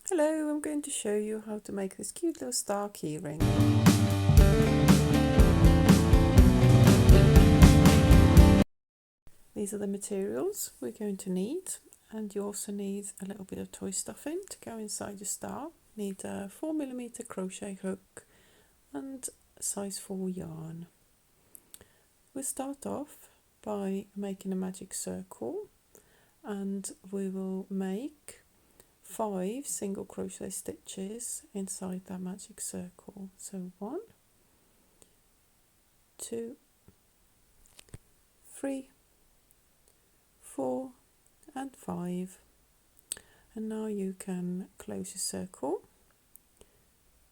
Hello, I'm going to show you how to make this cute little star keyring. These are the materials we're going to need, and you also need a little bit of toy stuffing to go inside your star. Need a 4mm crochet hook and size 4 yarn. We'll start off by making a magic circle, and we will make 5 single crochet stitches inside that magic circle. So 1, 2, 3, 4 and 5, and now you can close your circle,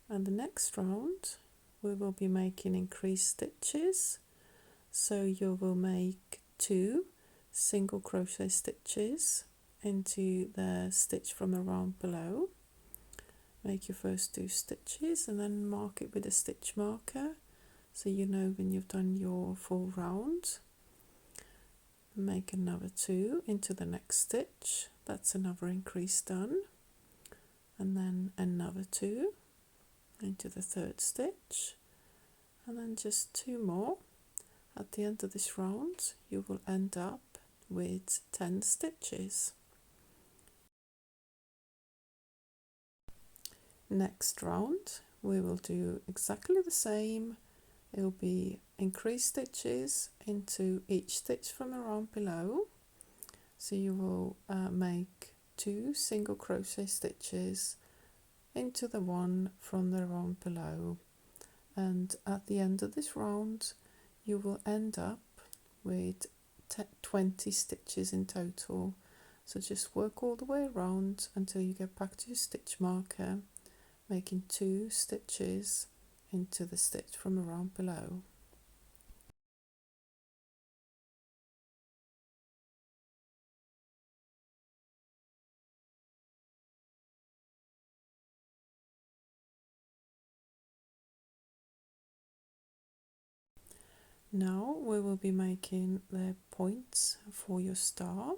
and the next round we will be making increased stitches. So you will make 2 single crochet stitches into the stitch from the round below. Make your first 2 stitches and then mark it with a stitch marker so you know when you've done your full round. Make another 2 into the next stitch. That's another increase done, and then another 2 into the third stitch, and then just 2 more. At the end of this round you will end up with 10 stitches. Next round we will do exactly the same. It will be increased stitches into each stitch from the round below. So you will make 2 single crochet stitches into the one from the round below, and at the end of this round you will end up with 20 stitches in total. So just work all the way around until you get back to your stitch marker, making 2 stitches into the stitch from the round below. Now we will be making the points for your star.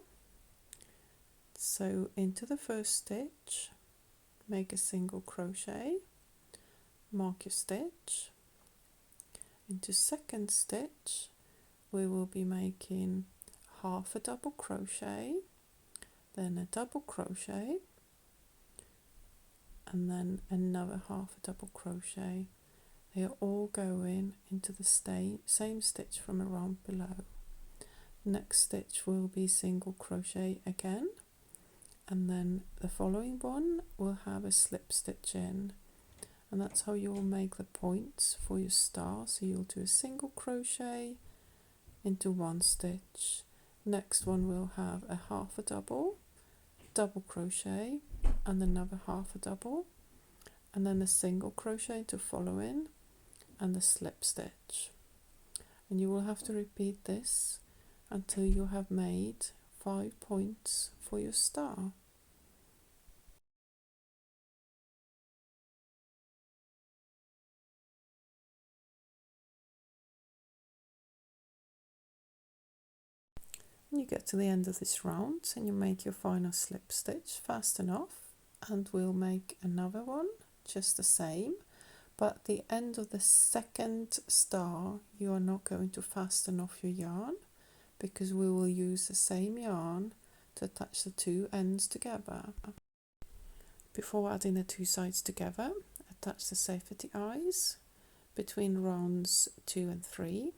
So into the first stitch, make a single crochet, mark your stitch. Into second stitch, we will be making half a double crochet, then a double crochet, and then another half a double crochet. They are all going into the same stitch from the round below. Next stitch will be single crochet again, and then the following one will have a slip stitch in, and that's how you will make the points for your star. So you'll do a single crochet into one stitch. Next one will have a half a double, double crochet and another half a double, and then a single crochet to follow in and the slip stitch. And you will have to repeat this until you have made 5 points for your star. When you get to the end of this round and you make your final slip stitch fast enough, and we'll make another one just the same, but at the end of the second star you are not going to fasten off your yarn, because we will use the same yarn to attach the 2 ends together. Before adding the 2 sides together, attach the safety eyes between rounds 2 and 3.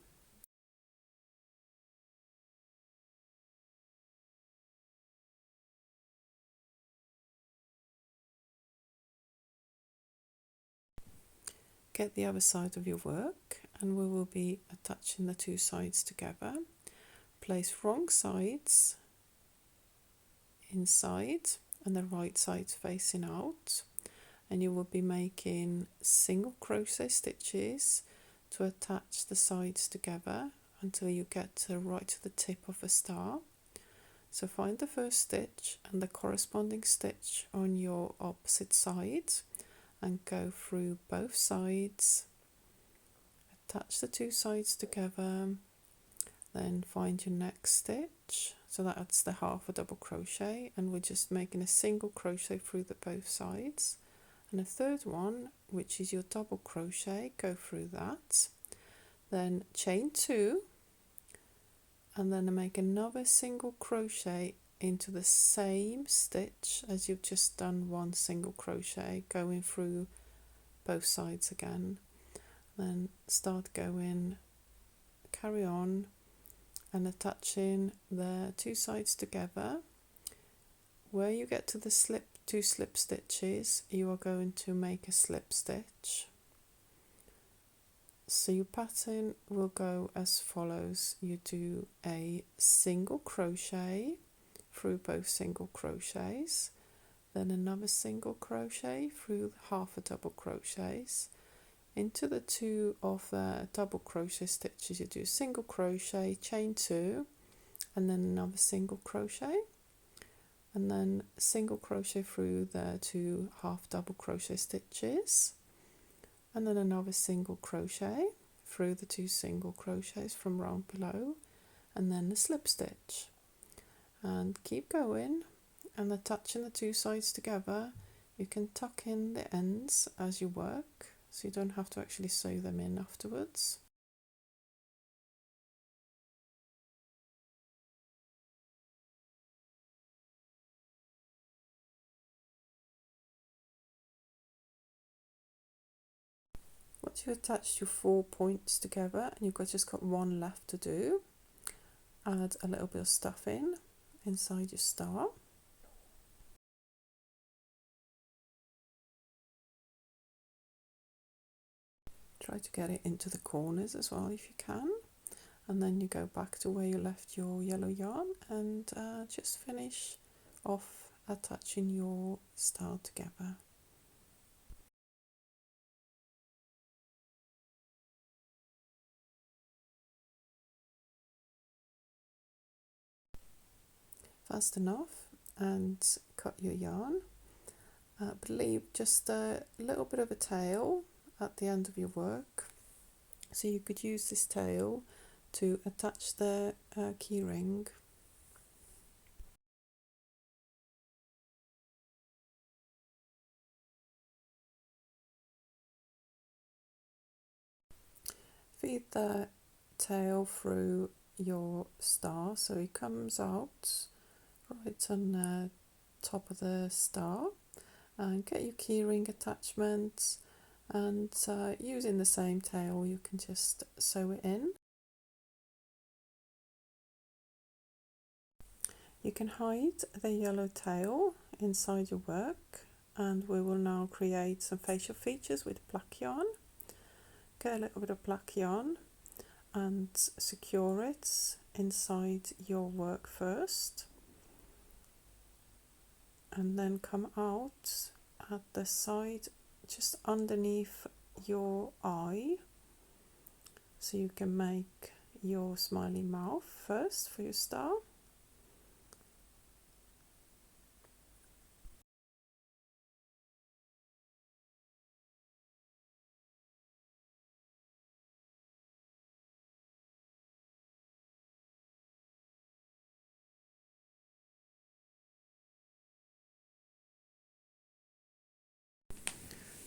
Get the other side of your work, and we will be attaching the 2 sides together. Place wrong sides inside and the right sides facing out, and you will be making single crochet stitches to attach the sides together until you get to right to the tip of a star. So find the first stitch and the corresponding stitch on your opposite side and go through both sides. Attach the 2 sides together, then find your next stitch, so that's the half a double crochet, and we're just making a single crochet through the both sides, and a third one, which is your double crochet, go through that, then chain 2, and then make another single crochet into the same stitch as you've just done one single crochet, going through both sides again. Then start going, carry on and attaching the two sides together. Where you get to the two slip stitches, you are going to make a slip stitch. So your pattern will go as follows. You do a single crochet through both single crochets, then another single crochet through half a double crochets. Into the two of the double crochet stitches, you do single crochet, chain 2, and then another single crochet, and then single crochet through the two half double crochet stitches, and then another single crochet through the two single crochets from round below, and then a slip stitch, and keep going and attaching the two sides together. You can tuck in the ends as you work, so you don't have to actually sew them in afterwards. Once you attach your 4 points together and you've just got one left to do, add a little bit of stuffing inside your star. Try to get it into the corners as well if you can, and then you go back to where you left your yellow yarn and just finish off attaching your star together. Fast enough and cut your yarn, but leave just a little bit of a tail at the end of your work, so you could use this tail to attach the keyring. Feed the tail through your star so it comes out right on the top of the star, and get your keyring attachment, and using the same tail you can just sew it in. You can hide the yellow tail inside your work, and we will now create some facial features with black yarn. Get a little bit of black yarn and secure it inside your work first, and then come out at the side just underneath your eye, so you can make your smiley mouth first for your star.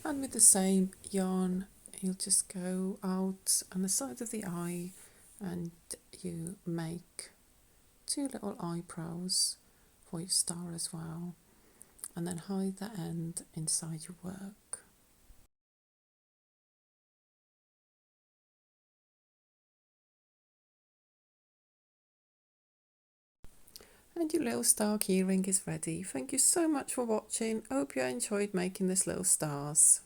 And with the same yarn, you'll just go out on the side of the eye and you make two little eyebrows for your star as well, and then hide the end inside your work. And your little star keyring is ready. Thank you so much for watching. I hope you enjoyed making this little stars.